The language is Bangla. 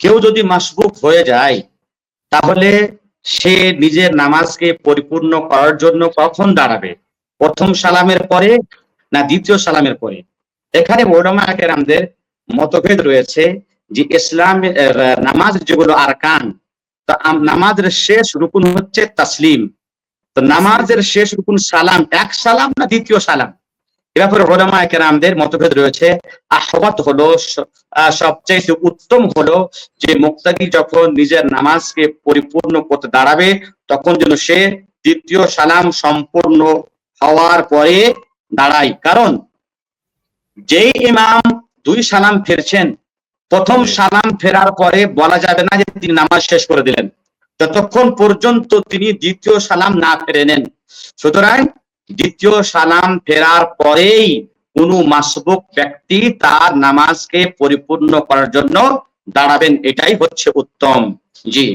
কেউ যদি মাসবুক হয়ে যায় তাহলে সে নিজের নামাজকে পরিপূর্ণ করার জন্য কখন দাঁড়াবে? প্রথম সালামের পরে না দ্বিতীয় সালামের পরে? এখানে উলামায়ে কেরামদের মতভেদ রয়েছে যে ইসলাম নামাজ যেগুলো আরকান, তো নামাজের শেষ রুকুন হচ্ছে তাসলিম। তো নামাজের শেষ রুকুন সালাম, এক সালাম না দ্বিতীয় সালাম? এ ব্যাপারে উলামায়ে কেরামদের মতভেদ রয়েছে। আহওয়াত হলো, সবচেয়ে উত্তম হলো যে মুক্তাদি যখন নিজের নামাজকে পরিপূর্ণ করতে দাঁড়াবে তখন যেন সে দ্বিতীয় সালাম সম্পূর্ণ হওয়ার পরে দাঁড়ায়। কারণ যেই ইমাম দুই সালাম ফেরছেন, প্রথম সালাম ফেরার পরে বলা যাবে না যে তিনি নামাজ শেষ করে দিলেন, যতক্ষণ পর্যন্ত তিনি দ্বিতীয় সালাম না ফেরে নেন। সুতরাং দ্বিতীয় সালাম ফেরার পরেই কোনো মাসবুক ব্যক্তি তার নামাজকে পরিপূর্ণ করার জন্য দাঁড়াবেন, এটাই হচ্ছে উত্তম। জি।